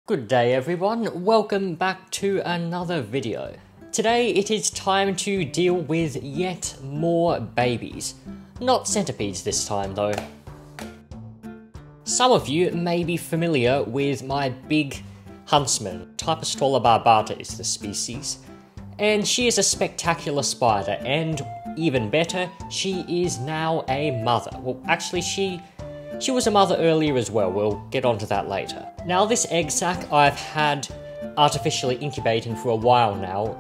Good day everyone, welcome back to another video. Today it is time to deal with yet more babies. Not centipedes this time though. Some of you may be familiar with my big Huntsman. Typostola barbata is the species. And she is a spectacular spider, and even better, she is now a mother. Well, actually she was a mother earlier as well, we'll get onto that later. Now this egg sac I've had artificially incubating for a while now.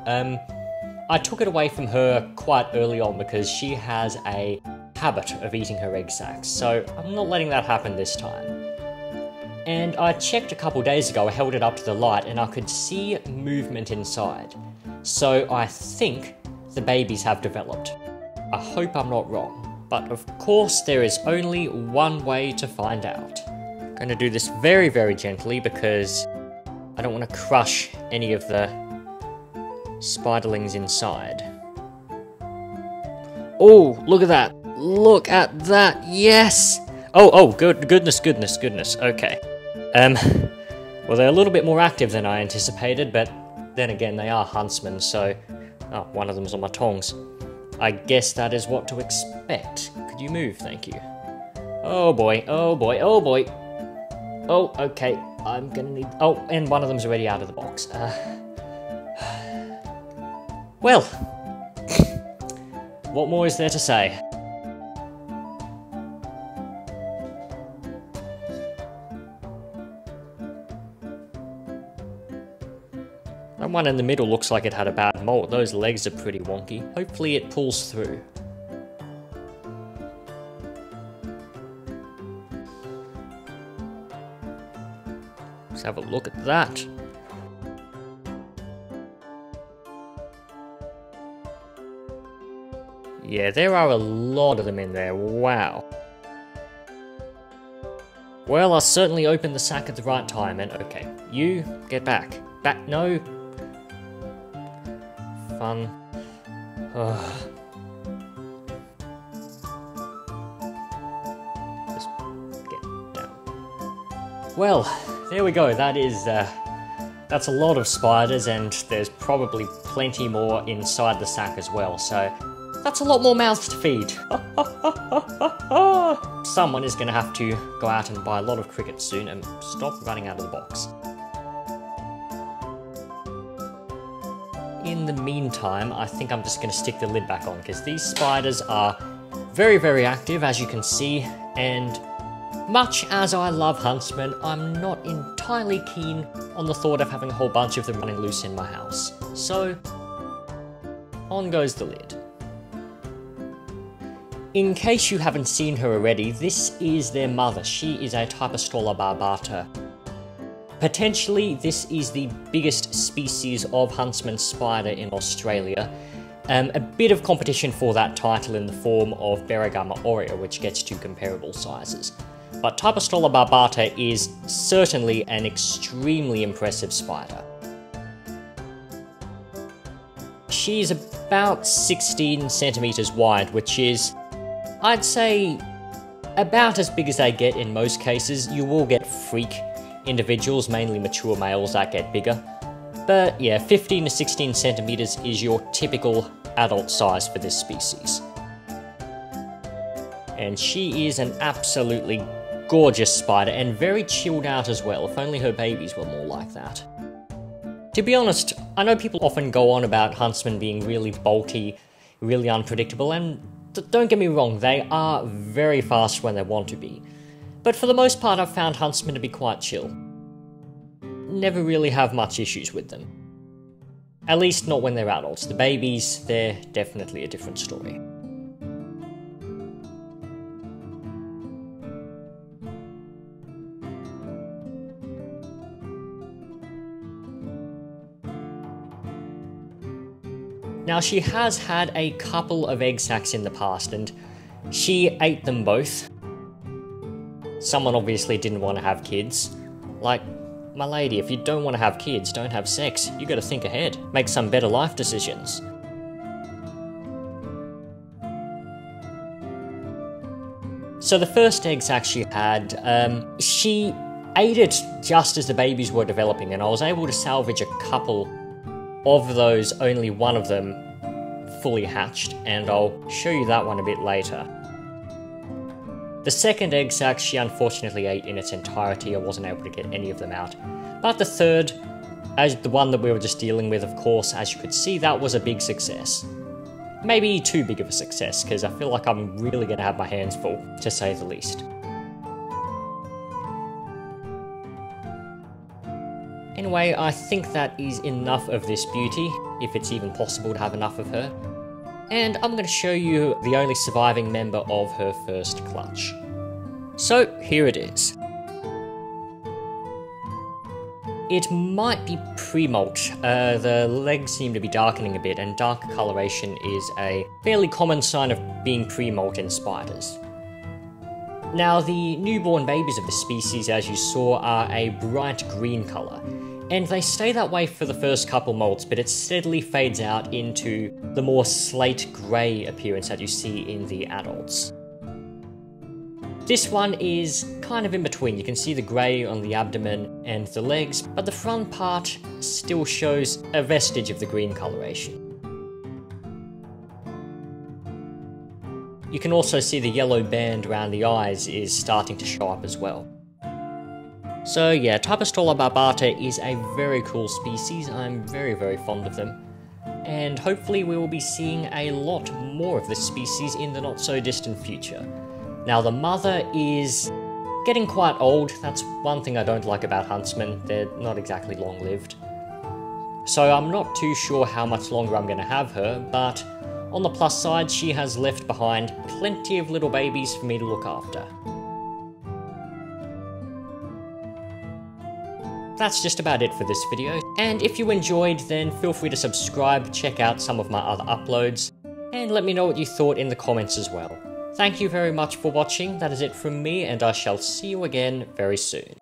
I took it away from her quite early on because she has a habit of eating her egg sacs, so I'm not letting that happen this time. And I checked a couple days ago, I held it up to the light and I could see movement inside. So I think the babies have developed. I hope I'm not wrong. But of course, there is only one way to find out. I'm going to do this very, very gently because I don't want to crush any of the spiderlings inside. Oh, look at that! Look at that! Yes! Oh, goodness, okay. Well, they're a little bit more active than I anticipated, but then again, they are Huntsmen, so... Oh, one of them's on my tongs. I guess that is what to expect. Could you move? Thank you. Oh boy, oh boy, oh boy. Oh, okay. I'm gonna need... Oh, and one of them's already out of the box. Well. What more is there to say? That one in the middle looks like it had a bad molt. Those legs are pretty wonky. Hopefully it pulls through. Let's have a look at that. Yeah, there are a lot of them in there. Wow. Well, I certainly opened the sack at the right time, and okay, you get back. Back, no. Fun. Just get down. Well, there we go. That is, that's a lot of spiders, and there's probably plenty more inside the sack as well, so that's a lot more mouths to feed. Someone is going to have to go out and buy a lot of crickets soon and stop running out of the box. In the meantime, I think I'm just going to stick the lid back on because these spiders are very, very active, as you can see, and much as I love Huntsmen, I'm not entirely keen on the thought of having a whole bunch of them running loose in my house. So, on goes the lid. In case you haven't seen her already, this is their mother. She is a Typostola barbata. Potentially, this is the biggest species of Huntsman spider in Australia. A bit of competition for that title in the form of Berigama aurea, which gets to comparable sizes. But Typostola barbata is certainly an extremely impressive spider. She's about 16 centimeters wide, which is, I'd say, about as big as they get in most cases. You will get freak individuals, mainly mature males, that get bigger. But yeah, 15 to 16 centimeters is your typical adult size for this species. And she is an absolutely gorgeous spider, and very chilled out as well. If only her babies were more like that. To be honest, I know people often go on about Huntsmen being really bulky, really unpredictable, and don't get me wrong, they are very fast when they want to be. But for the most part, I've found Huntsmen to be quite chill. Never really have much issues with them. At least not when they're adults. The babies, they're definitely a different story. Now, she has had a couple of egg sacs in the past, and she ate them both. Someone obviously didn't want to have kids. Like, my lady, if you don't want to have kids, don't have sex. You gotta think ahead. Make some better life decisions. So the first egg sac she had, she ate it just as the babies were developing, and I was able to salvage a couple of those, only one of them fully hatched, and I'll show you that one a bit later. The second egg sac she unfortunately ate in its entirety. I wasn't able to get any of them out. But the third, as the one that we were just dealing with, of course, as you could see, that was a big success. Maybe too big of a success, because I feel like I'm really going to have my hands full, to say the least. Anyway, I think that is enough of this beauty, if it's even possible to have enough of her. And I'm going to show you the only surviving member of her first clutch. So, here it is. It might be pre-molt. The legs seem to be darkening a bit, and dark coloration is a fairly common sign of being pre-molt in spiders. Now, the newborn babies of the species, as you saw, are a bright green colour, and they stay that way for the first couple molts, but it steadily fades out into the more slate grey appearance that you see in the adults. This one is kind of in between. You can see the grey on the abdomen and the legs, but the front part still shows a vestige of the green coloration. You can also see the yellow band around the eyes is starting to show up as well. So yeah, Typostola barbata is a very cool species. I'm very fond of them. And hopefully we will be seeing a lot more of this species in the not so distant future. Now the mother is getting quite old. That's one thing I don't like about Huntsman. They're not exactly long-lived. So I'm not too sure how much longer I'm going to have her, but on the plus side, she has left behind plenty of little babies for me to look after. That's just about it for this video, and if you enjoyed, then feel free to subscribe, check out some of my other uploads, and let me know what you thought in the comments as well. Thank you very much for watching. That is it from me, and I shall see you again very soon.